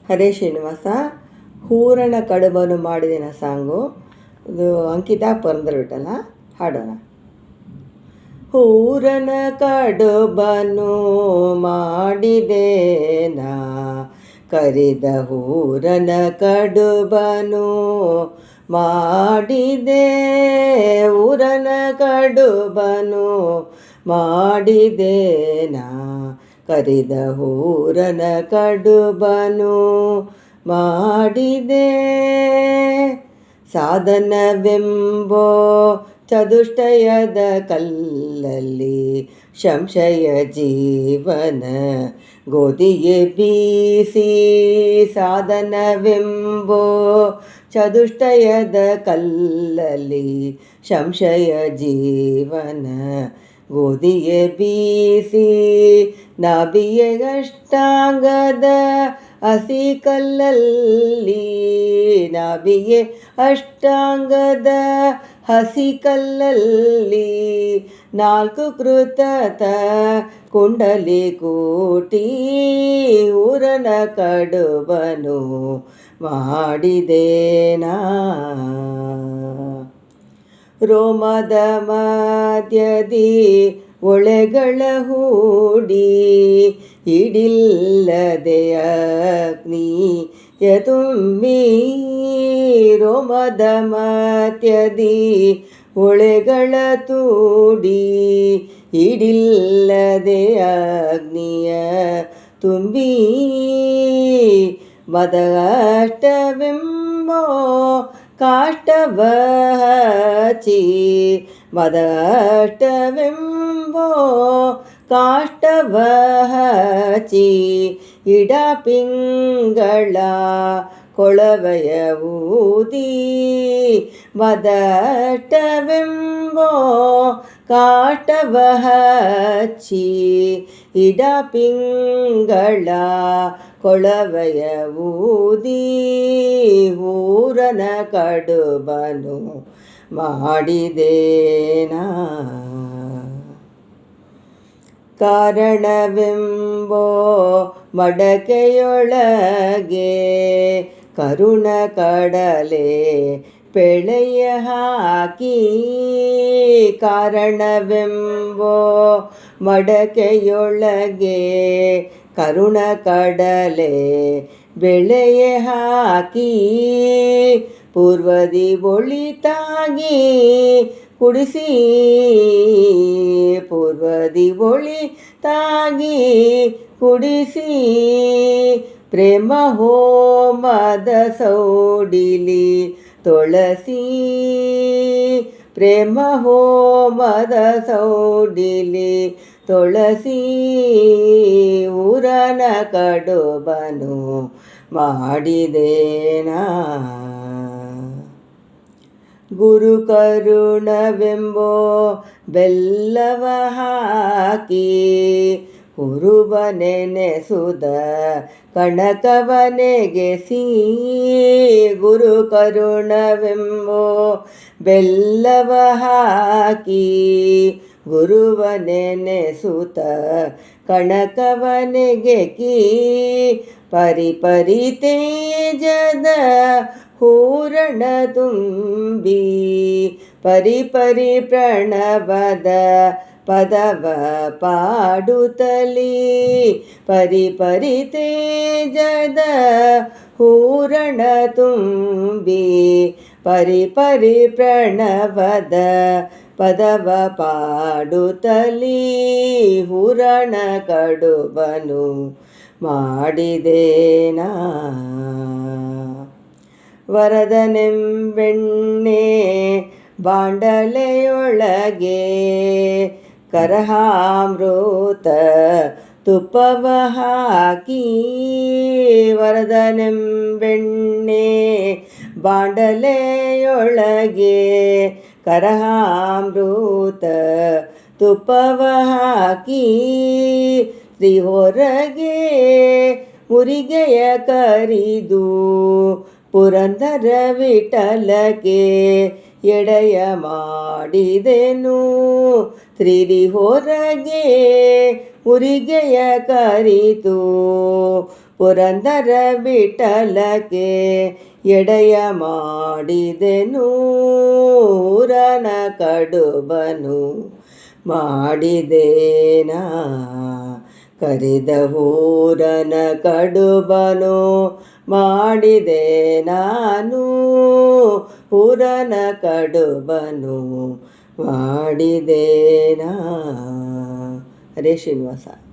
ಹರೇ ಶ್ರೀನಿವಾಸ ಹೂರಣ ಕಡುಬನು ಮಾಡಿದಿನ ಸಾಂಗು. ಇದು ಅಂಕಿತಾ ಪರಂದರ್ಬಿಟ್ಟಲ್ಲ, ಹಾಡೋಣ. ಹೂರಣ ಕಡುಬನು ಮಾಡಿದೇನ, ಕರಿದ ಹೂರಣ ಕಡುಬನು ಮಾಡಿದೆ. ಹೂರಣ ಕಡುಬನು ಮಾಡಿದೇನ, ಕರಿದ ಹೂರಣ ಕಡುಬನು ಮಾಡಿದೆ. ಸಾಧನವೆಂಬೋ ಚತುಷ್ಟಯದ ಕಲ್ಲಲ್ಲಿ ಸಂಶಯ ಜೀವನ ಗೋಧಿಗೆ ಬೀಸಿ. ಸಾಧನವೆಂಬೋ ಚತುಷ್ಟಯದ ಕಲ್ಲಲ್ಲಿ ಸಂಶಯ ಜೀವನ ಗೋಧಿಗೆ ಬೀಸಿ. ನಾಭಿಯ ಅಷ್ಟಾಂಗದ ಹಸಿ ಕಲ್ಲಲ್ಲಿ, ನಾಭಿಯ ಅಷ್ಟಾಂಗದ ಹಸಿ ಕಲ್ಲಲ್ಲಿ ನಾಲ್ಕು ಕೃತತ ಕುಂಡಲಿ ಕೂಟಿ. ಹೂರಣ ಕಡುಬನು ಮಾಡಿದೇನಾ, ರೋಮದ ಮಧ್ಯದಿ ಒಳೆಗಳ ಹೂಡಿ. ಹಿಡಿಲ್ಲದೆ ಅಗ್ನಿಯ ತುಂಬಿ, ರೋಮದ ಮಧ್ಯದಿ ಒಳೆಗಳ ತೂಡಿ. ಹಿಡಿಲ್ಲದೆ ಅಗ್ನಿಯ ತುಂಬಿ, ಮದಷ್ಟವೆಂಬೋ ಕಾಷ್ಟವ ಹಚ್ಚಿ. ಮದಷ್ಟವೆಂಬೋ ಕಾಷ್ಟವ ಹಚ್ಚಿ, ಇಡಪಿಂಗಳ ಕೊಳವೆಯ ಊದಿ. ಮದಷ್ಟವೆಂಬೋ ಕಾಷ್ಟವ ಹಚ್ಚಿ, ಇಡಪಿಂಗಳ ಕೊಳವೆಯ ಊದಿ. ಹೂರಣ ಕಡುಬನು ಮಾಡಿದೇನಾ, ಕಾರಣವೆಂಬೋ ಮಡಕೆಯೊಳಗೆ ಕರುಣ ಕಡಲೆ ಪೆಳೆಯ ಹಾಕಿ. ಕಾರಣವೆಂಬೋ ಮಡಕೆಯೊಳಗೆ ಕರುಣ ಕಡಲೆ ಬೆಳೆಯ ಹಾಕಿ. ಪೂರ್ವದಿ ಒಳಿತಾಗಿ ಕುಡಿಸಿ, ಪೂರ್ವದಿ ಒಳಿತಾಗಿ ಕುಡಿಸಿ. ಪ್ರೇಮ ಹೋಮದ ಸೌಡಿಲಿ ತೊಳಸಿ, ಪ್ರೇಮ ಹೋಮದ ಸೌಡಿಲಿ ತೊಳಸಿ. ಹೂರಣ ಕಡುಬನು ಮಾಡಿದೇನಾ, ಗುರು ಕರುಣವೆಂಬೋ ಬೆಲ್ಲವ ಹಾಕಿ. ಹುರುಬ ನೆನೆಸುದ ಕಣಕವ ನೆಗೆಸಿ. ಗುರು ಕರುಣವೆಂಬೋ ಬೆಲ್ಲವ ಹಾಕಿ, ಗುರುವ ನೆನೆಸುತ್ತ ಕಣಕವ ನೆಗೆಕಿ. ಪರಿಪರಿ ತೇಜದ ಹೂರಣ ತುಂಬಿ, ಪರಿಪರಿ ಪ್ರಣವದ ಪದವ ಪಾಡುತ್ತಲಿ. ಪರಿಪರಿ ತೇಜದ ಹೂರಣ ತುಂಬಿ, ಪರಿಪರಿ ಪ್ರಣವದ ಪದವ ಪಾಡುತ್ತಲಿ. ಹೂರಣ ಕಡುಬನು ಮಾಡಿದೇನಾ, ವರದನೆಂಬೆಣ್ಣೆ ಬಾಂಡಲೆಯೊಳಗೆ ಕರಹಾಮೃತ ತುಪ್ಪವ ಹಾಕಿ. ವರದನೆಂಬೆಣ್ಣೆ ಬಾಂಡಲೆಯೊಳಗೆ ಕರಹಾಮೃತ ತುಪ್ಪವ ಹಾಕಿ. ಶ್ರೀ ಹೊರಗೆ ಮುರಿಗೆಯ ಕರಿದು, ಪುರಂದರ ವಿಠಲಕ್ಕೆ ಎಡೆಯ ಮಾಡಿದೆನು. ತ್ರಿದಿ ಹೊರಗೆ ಉರಿಗೆಯ ಕರಿತು ಪುರಂದರ ವಿಠಲಕ್ಕೆ ಎಡೆಯ ಮಾಡಿದೆನು ಊರನ ಕಡುಬನು ಮಾಡಿದೇನಾ ಕರಿದ ಊರನ ಕಡುಬನು ಮಾಡಿದೆ ನಾನು ಊರನ ಕಡುಬನು ಮಾಡಿದೇನಾ. ಹರೇ ಶ್ರೀನಿವಾಸ.